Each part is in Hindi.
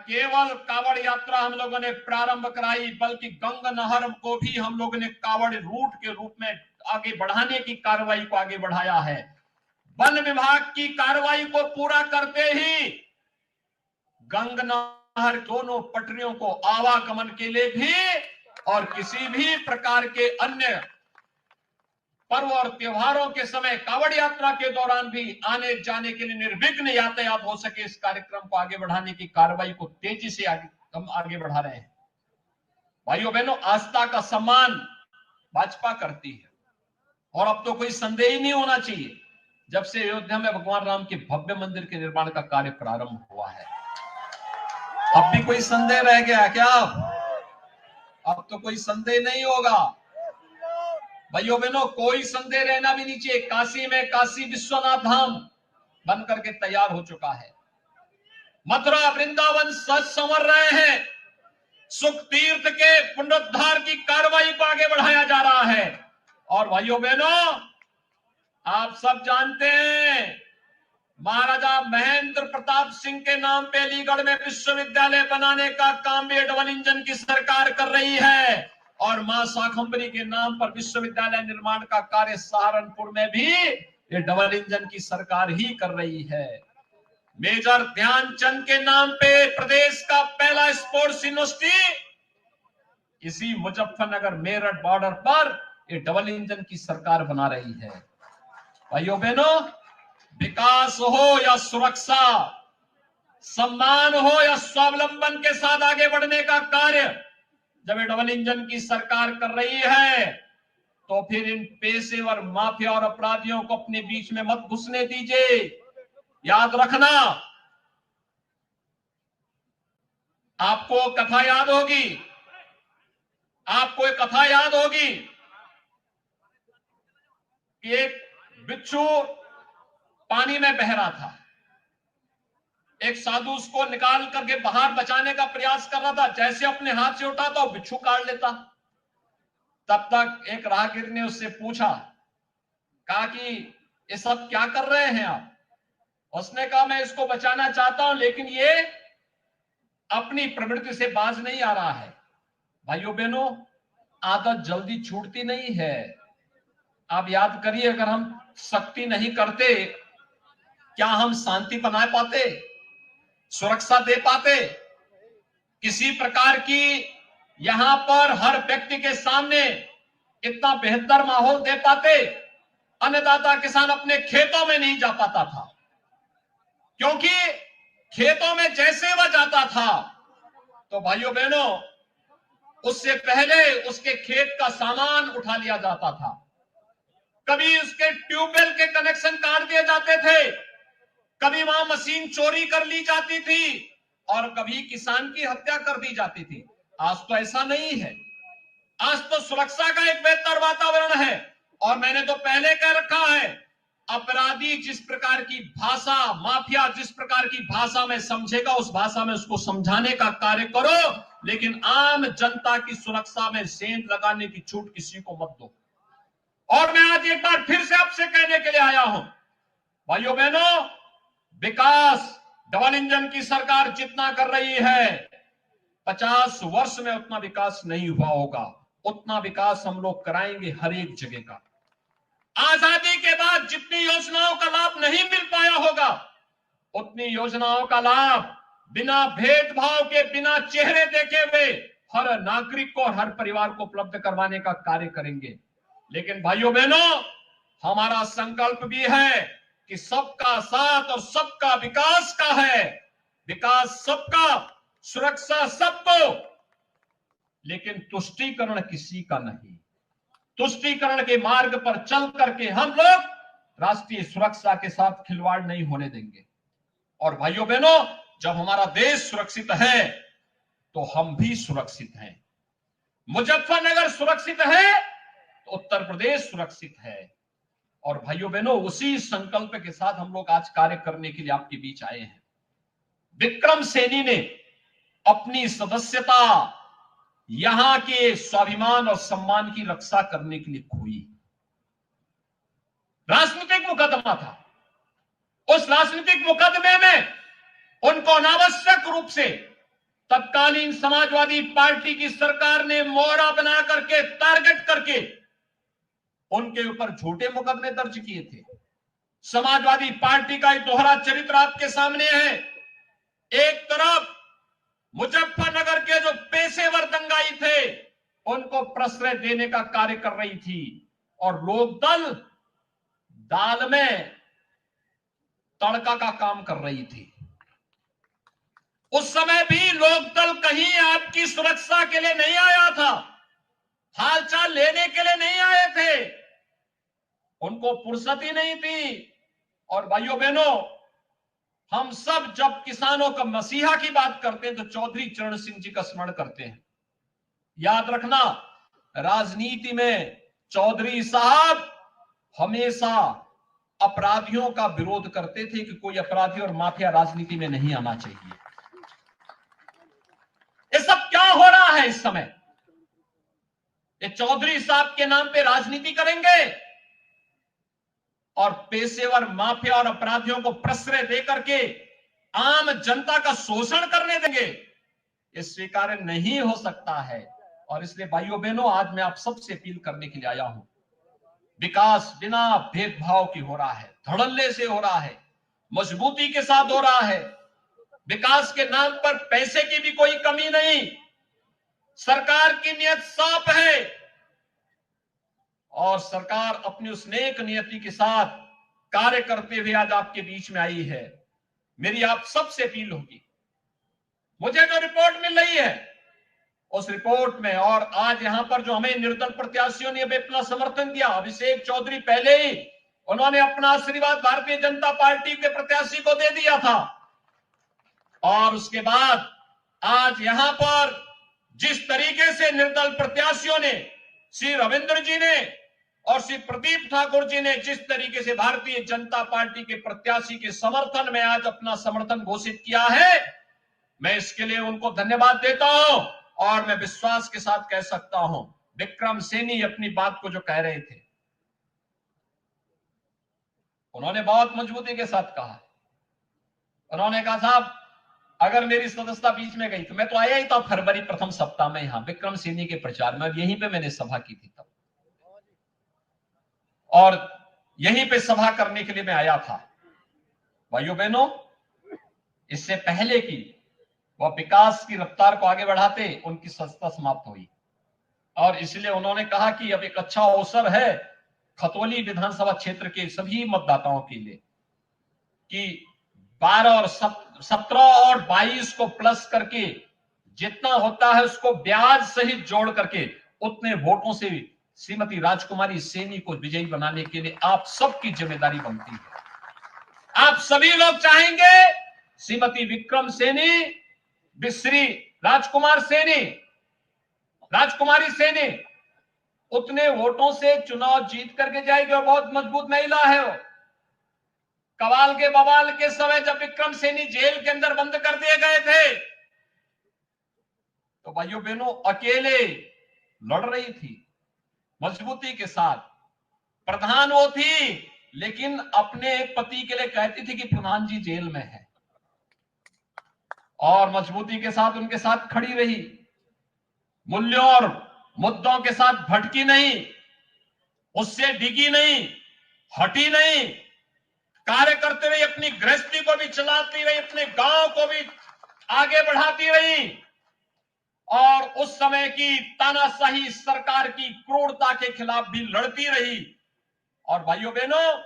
केवल कावड़ यात्रा हम लोगों ने प्रारंभ कराई, बल्कि गंगा नहर को भी हम लोगों ने कावड़ रूट के रूप में आगे बढ़ाने की कार्रवाई को आगे बढ़ाया है। वन विभाग की कार्रवाई को पूरा करते ही गंगा नहर दोनों पटरियों को आवागमन के लिए भी और किसी भी प्रकार के अन्य पर्व और त्योहारों के समय कावड़ यात्रा के दौरान भी आने जाने के लिए निर्विघ्न यातायात हो सके, इस कार्यक्रम को आगे बढ़ाने की कार्रवाई को तेजी से हम आगे बढ़ा रहे हैं। भाइयों बहनों, आस्था का सम्मान भाजपा करती है और अब तो कोई संदेह ही नहीं होना चाहिए, जब से अयोध्या में भगवान राम के भव्य मंदिर के निर्माण का कार्य प्रारंभ हुआ है। अब भी कोई संदेह रह गया क्या? अब तो कोई संदेह नहीं होगा। भाइयों बहनों, कोई संदेह रहना भी नहीं चाहिए। काशी में काशी विश्वनाथ धाम बन करके तैयार हो चुका है। मथुरा वृंदावन सज संवर रहे हैं। सुख तीर्थ के पुनरुद्धार की कार्रवाई को आगे बढ़ाया जा रहा है। और भाइयों बहनों, आप सब जानते हैं महाराजा महेंद्र प्रताप सिंह के नाम पे अलीगढ़ में विश्वविद्यालय बनाने का काम भी डबल इंजन की सरकार कर रही है और मां शाकंभरी के नाम पर विश्वविद्यालय निर्माण का कार्य सहारनपुर में भी ये डबल इंजन की सरकार ही कर रही है। मेजर ध्यानचंद के नाम पे प्रदेश का पहला स्पोर्ट्स यूनिवर्सिटी इसी मुजफ्फरनगर मेरठ बॉर्डर पर ये डबल इंजन की सरकार बना रही है। भाइयों बहनों, विकास हो या सुरक्षा, सम्मान हो या स्वावलंबन के साथ आगे बढ़ने का कार्य जब ये डबल इंजन की सरकार कर रही है, तो फिर इन पेशेवर माफिया और अपराधियों को अपने बीच में मत घुसने दीजिए। याद रखना, आपको कथा याद होगी, आपको एक कथा याद होगी कि एक बिच्छू पानी में बह रहा था। एक साधु उसको निकाल करके बाहर बचाने का प्रयास कर रहा था। जैसे अपने हाथ से उठाता वो बिच्छू काट लेता। तब तक एक राहगीर ने उससे पूछा, कहा कि ये सब क्या कर रहे हैं आप? उसने कहा, मैं इसको बचाना चाहता हूं, लेकिन ये अपनी प्रवृत्ति से बाज नहीं आ रहा है। भाइयों बहनों, आदत जल्दी छूटती नहीं है। आप याद करिए, अगर हम सख्ती नहीं करते, क्या हम शांति बना पाते, सुरक्षा दे पाते? किसी प्रकार की यहां पर हर व्यक्ति के सामने इतना बेहतर माहौल दे पाते? अन्नदाता किसान अपने खेतों में नहीं जा पाता था, क्योंकि खेतों में जैसे वह जाता था तो भाइयों बहनों, उससे पहले उसके खेत का सामान उठा लिया जाता था। कभी उसके ट्यूबवेल के कनेक्शन काट दिए जाते थे, कभी वहां मशीन चोरी कर ली जाती थी और कभी किसान की हत्या कर दी जाती थी। आज तो ऐसा नहीं है। आज तो सुरक्षा का एक बेहतर वातावरण है। और मैंने तो पहले कह रखा है, अपराधी जिस प्रकार की भाषा, माफिया जिस प्रकार की भाषा में समझेगा, उस भाषा में उसको समझाने का कार्य करो, लेकिन आम जनता की सुरक्षा में सेंध लगाने की छूट किसी को मत दो। और मैं आज एक बार फिर से आपसे कहने के लिए आया हूं, भाइयों बहनों, विकास डबल इंजन की सरकार जितना कर रही है, 50 वर्ष में उतना विकास नहीं हुआ होगा। उतना विकास हम लोग कराएंगे हर एक जगह का। आजादी के बाद जितनी योजनाओं का लाभ नहीं मिल पाया होगा, उतनी योजनाओं का लाभ बिना भेदभाव के, बिना चेहरे देखे हुए हर नागरिक को, हर परिवार को उपलब्ध करवाने का कार्य करेंगे। लेकिन भाइयों बहनों, हमारा संकल्प भी है कि सबका साथ और सबका विकास का है। विकास सबका, सुरक्षा सबको, लेकिन तुष्टीकरण किसी का नहीं। तुष्टीकरण के मार्ग पर चल करके हम लोग राष्ट्रीय सुरक्षा के साथ खिलवाड़ नहीं होने देंगे। और भाइयों बहनों, जब हमारा देश सुरक्षित है तो हम भी सुरक्षित हैं। मुजफ्फरनगर सुरक्षित है तो उत्तर प्रदेश सुरक्षित है। और भाइयों बहनों, उसी संकल्प के साथ हम लोग आज कार्य करने के लिए आपके बीच आए हैं। विक्रम सैनी ने अपनी सदस्यता यहां के स्वाभिमान और सम्मान की रक्षा करने के लिए खोई। राजनीतिक मुकदमा था। उस राजनीतिक मुकदमे में उनको अनावश्यक रूप से तत्कालीन समाजवादी पार्टी की सरकार ने मोहरा बना करके, टारगेट करके उनके ऊपर झूठे मुकदमे दर्ज किए थे। समाजवादी पार्टी का एक दोहरा चरित्र आपके सामने है। एक तरफ मुजफ्फरनगर के जो पेशेवर दंगाई थे उनको प्रश्रय देने का कार्य कर रही थी, और लोकदल दाल में तड़का का काम कर रही थी। उस समय भी लोकदल कहीं आपकी सुरक्षा के लिए नहीं आया था, हालचाल लेने के लिए नहीं आए थे, उनको फुर्सत ही नहीं थी। और भाइयों बहनों, हम सब जब किसानों का मसीहा की बात करते हैं तो चौधरी चरण सिंह जी का स्मरण करते हैं। याद रखना, राजनीति में चौधरी साहब हमेशा अपराधियों का विरोध करते थे कि कोई अपराधी और माफिया राजनीति में नहीं आना चाहिए। ये सब क्या हो रहा है इस समय? ये चौधरी साहब के नाम पे राजनीति करेंगे और पेशेवर माफिया और अपराधियों को प्रश्रय देकर के आम जनता का शोषण करने देंगे, ये स्वीकार्य नहीं हो सकता है। और इसलिए भाइयों बहनों, आज मैं आप सबसे अपील करने के लिए आया हूं। विकास बिना भेदभाव की हो रहा है, धड़ल्ले से हो रहा है, मजबूती के साथ हो रहा है। विकास के नाम पर पैसे की भी कोई कमी नहीं, सरकार की नियत साफ है और सरकार अपनी उस नेक नियति के साथ कार्य करते हुए आज आपके बीच में आई है। मेरी आप सबसे अपील होगी, मुझे जो रिपोर्ट मिल रही है उस रिपोर्ट में, और आज यहां पर जो हमें निर्दल प्रत्याशियों ने अपना समर्थन दिया, अभिषेक चौधरी पहले ही उन्होंने अपना आशीर्वाद भारतीय जनता पार्टी के प्रत्याशी को दे दिया था, और उसके बाद आज यहां पर जिस तरीके से निर्दल प्रत्याशियों ने, श्री रविंद्र जी ने और श्री प्रदीप ठाकुर जी ने जिस तरीके से भारतीय जनता पार्टी के प्रत्याशी के समर्थन में आज अपना समर्थन घोषित किया है, मैं इसके लिए उनको धन्यवाद देता हूं। और मैं विश्वास के साथ कह सकता हूं, विक्रम सैनी अपनी बात को जो कह रहे थे, उन्होंने बहुत मजबूती के साथ कहा। उन्होंने कहा, साहब अगर मेरी सदस्यता बीच में गई तो मैं तो आया ही था फरवरी प्रथम सप्ताह में यहां विक्रम सैनी के प्रचार में, यहीं पे मैंने सभा की थी तब, और यहीं पे सभा करने के लिए मैं आया था। भाइयों बहनों, इससे पहले की वह विकास की रफ्तार को आगे बढ़ाते, उनकी सत्ता समाप्त हुई, और इसलिए उन्होंने कहा कि अब एक अच्छा अवसर है खतौली विधानसभा क्षेत्र के सभी मतदाताओं के लिए कि 12 और 17 और 22 को प्लस करके जितना होता है उसको ब्याज सहित जोड़ करके उतने वोटों से श्रीमती राजकुमारी सैनी को विजयी बनाने के लिए आप सबकी जिम्मेदारी बनती है। आप सभी लोग चाहेंगे श्रीमती विक्रम सैनी, श्री राजकुमारी सैनी उतने वोटों से चुनाव जीत करके जाएगी, और बहुत मजबूत महिला है वो। कवाल के बवाल के समय जब विक्रम सैनी जेल के अंदर बंद कर दिए गए थे तो भाइयों बहनों अकेले लड़ रही थी, मजबूती के साथ। प्रधान वो थी, लेकिन अपने पति के लिए कहती थी कि प्रधान जी जेल में है, और मजबूती के साथ उनके साथ खड़ी रही, मूल्यों और मुद्दों के साथ भटकी नहीं, उससे डिगी नहीं, हटी नहीं, कार्य करते हुए अपनी गृहस्थी को भी चलाती रही, अपने गांव को भी आगे बढ़ाती रही, और उस समय की तानाशाही सरकार की क्रूरता के खिलाफ भी लड़ती रही। और भाइयों बहनों,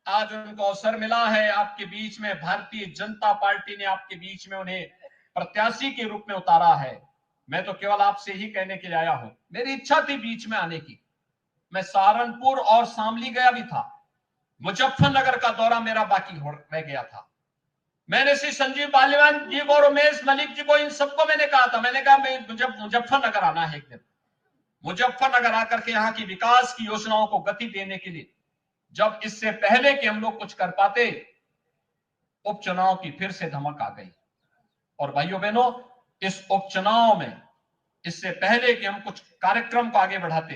आज उनको अवसर मिला है आपके बीच में, भारतीय जनता पार्टी ने आपके बीच में उन्हें प्रत्याशी के रूप में उतारा है। मैं तो केवल आपसे ही कहने के लिए आया हूं, मेरी इच्छा थी बीच में आने की, मैं सहारनपुर और शामली गया भी था, मुजफ्फरनगर का दौरा मेरा बाकी रह गया था। मैंने श्री संजीव बालीवान जी को, रमेश मलिक जी को, इन सबको मैंने कहा था, मैंने कहा मुझे मुजफ्फरनगर आना है एक दिन, मुजफ्फरनगर आकर के यहाँ की विकास की योजनाओं को गति देने के लिए, जब इससे पहले कि हम लोग कुछ कर पाते उपचुनाव की फिर से धमक आ गई। और भाइयों बहनों, इस उपचुनाव में इससे पहले कि हम कुछ कार्यक्रम को आगे बढ़ाते,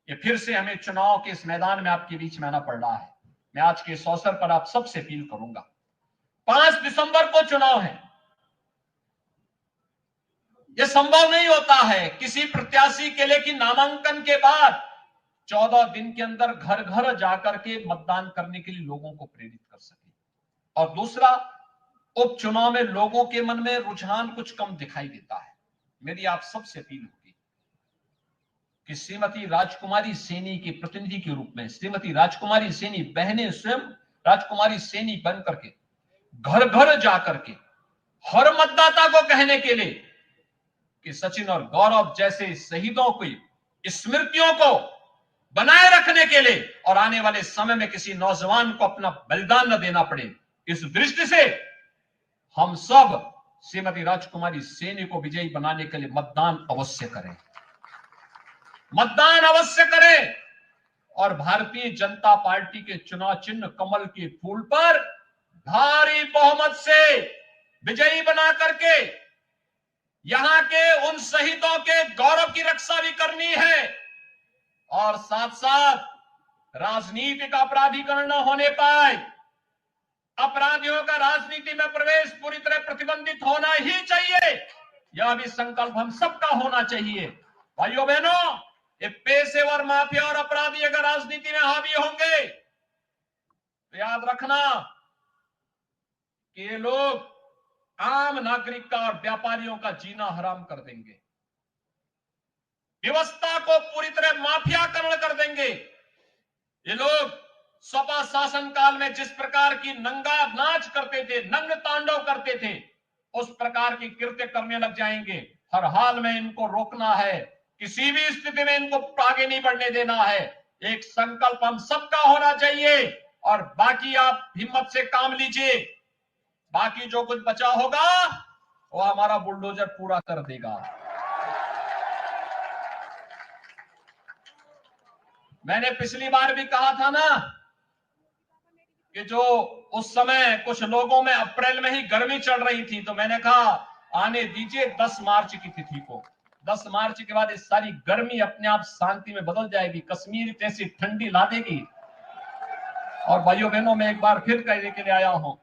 ये फिर से हमें चुनाव के इस मैदान में आपके बीच में आना पड़ रहा है। मैं आज के इस अवसर पर आप सबसे अपील करूंगा, 5 दिसंबर को चुनाव है, यह संभव नहीं होता है किसी प्रत्याशी के लिए कि नामांकन के बाद 14 दिन के अंदर घर घर जाकर के मतदान करने के लिए लोगों को प्रेरित कर सके। और दूसरा, उपचुनाव में लोगों के मन में रुझान कुछ कम दिखाई देता है। मेरी आप सबसे अपील होगी कि श्रीमती राजकुमारी सैनी के प्रतिनिधि के रूप में श्रीमती राजकुमारी सैनी बहनें स्वयं राजकुमारी सैनी बन करके घर घर जाकर के हर मतदाता को कहने के लिए कि सचिन और गौरव जैसे शहीदों की स्मृतियों को बनाए रखने के लिए और आने वाले समय में किसी नौजवान को अपना बलिदान न देना पड़े, इस दृष्टि से हम सब श्रीमती राजकुमारी सैनी को विजयी बनाने के लिए मतदान अवश्य करें, मतदान अवश्य करें। और भारतीय जनता पार्टी के चुनाव चिन्ह कमल के फूल पर भारी बहुमत से विजयी बना करके यहां के उन शहीदों के गौरव की रक्षा भी करनी है और साथ साथ राजनीतिक अपराधीकरण न होने पाए, अपराधियों का राजनीति में प्रवेश पूरी तरह प्रतिबंधित होना ही चाहिए। यह भी संकल्प हम सबका होना चाहिए। भाइयों बहनों, ये पेशेवर माफिया और अपराधी अगर राजनीति में हावी होंगे तो याद रखना कि ये लोग आम नागरिक का और व्यापारियों का जीना हराम कर देंगे, व्यवस्था को पूरी तरह माफियाकरण कर देंगे। ये लोग सपा शासन काल में जिस प्रकार की नंगा नाच करते थे, नग्न तांडव करते थे, उस प्रकार की कृत्य करने लग जाएंगे। हर हाल में इनको रोकना है, किसी भी स्थिति में इनको आगे नहीं बढ़ने देना है। एक संकल्प हम सबका होना चाहिए और बाकी आप हिम्मत से काम लीजिए। बाकी जो कुछ बचा होगा वो हमारा बुलडोजर पूरा कर देगा। मैंने पिछली बार भी कहा था ना कि जो उस समय कुछ लोगों में अप्रैल में ही गर्मी चल रही थी, तो मैंने कहा आने दीजिए 10 मार्च की तिथि को। 10 मार्च के बाद इस सारी गर्मी अपने आप शांति में बदल जाएगी, कश्मीर जैसी ठंडी ला देगी। और भाइयों बहनों, मैं एक बार फिर कहने के लिए आया हूं,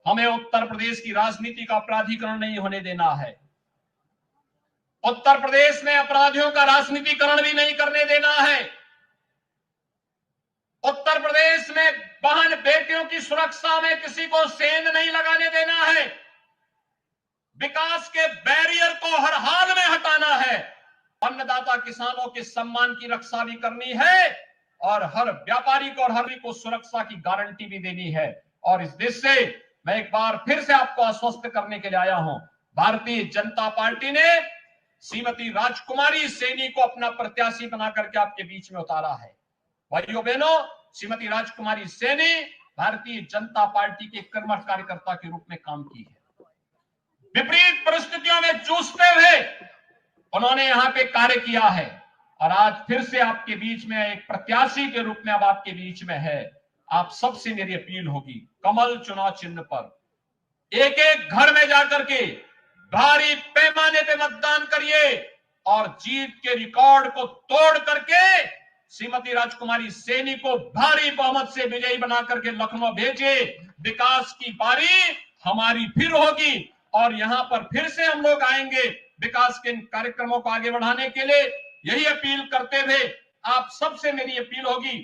हमें उत्तर प्रदेश की राजनीति का अपराधीकरण नहीं होने देना है। उत्तर प्रदेश में अपराधियों का राजनीतिकरण भी नहीं करने देना है। उत्तर प्रदेश में बहन बेटियों की सुरक्षा में किसी को सेंध नहीं लगाने देना है। विकास के बैरियर को हर हाल में हटाना है। अन्नदाता किसानों के सम्मान की रक्षा भी करनी है और हर व्यापारी को और हर को सुरक्षा की गारंटी भी देनी है। और इस देश से मैं एक बार फिर से आपको आश्वस्त करने के लिए आया हूं, भारतीय जनता पार्टी ने श्रीमती राजकुमारी सैनी को अपना प्रत्याशी बना करके आपके बीच में उतारा है। भाइयों बहनों, श्रीमती राजकुमारी सैनी भारतीय जनता पार्टी के कर्मठ कार्यकर्ता के रूप में काम की है। विपरीत परिस्थितियों में जूझते हुए उन्होंने यहां पे कार्य किया है और आज फिर से आपके बीच में एक प्रत्याशी के रूप में अब आपके बीच में है। आप सबसे मेरी अपील होगी, कमल चुनाव चिन्ह पर एक एक घर में जाकर के भारी पैमाने पे मतदान करिए और जीत के रिकॉर्ड को तोड़ करके श्रीमती राजकुमारी सैनी को भारी बहुमत से विजयी बना करके लखनऊ भेजे। विकास की बारी हमारी फिर होगी और यहां पर फिर से हम लोग आएंगे विकास के कार्यक्रमों को आगे बढ़ाने के लिए। यही अपील करते हुए आप सबसे मेरी अपील होगी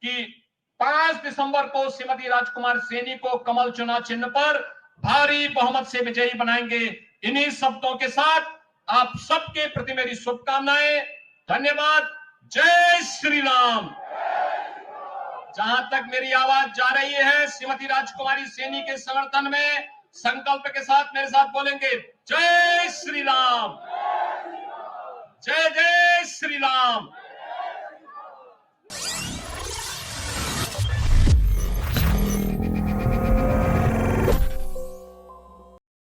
कि 5 दिसंबर को श्रीमती राजकुमार सैनी को कमल चुनाव चिन्ह पर भारी बहुमत से विजयी बनाएंगे। इन्हीं शब्दों के साथ आप सबके प्रति मेरी शुभकामनाएं। धन्यवाद। जय श्री राम। जहां तक मेरी आवाज जा रही है, श्रीमती राजकुमारी सैनी के समर्थन में संकल्प के साथ मेरे साथ बोलेंगे, जय श्री राम, जय जय श्री राम।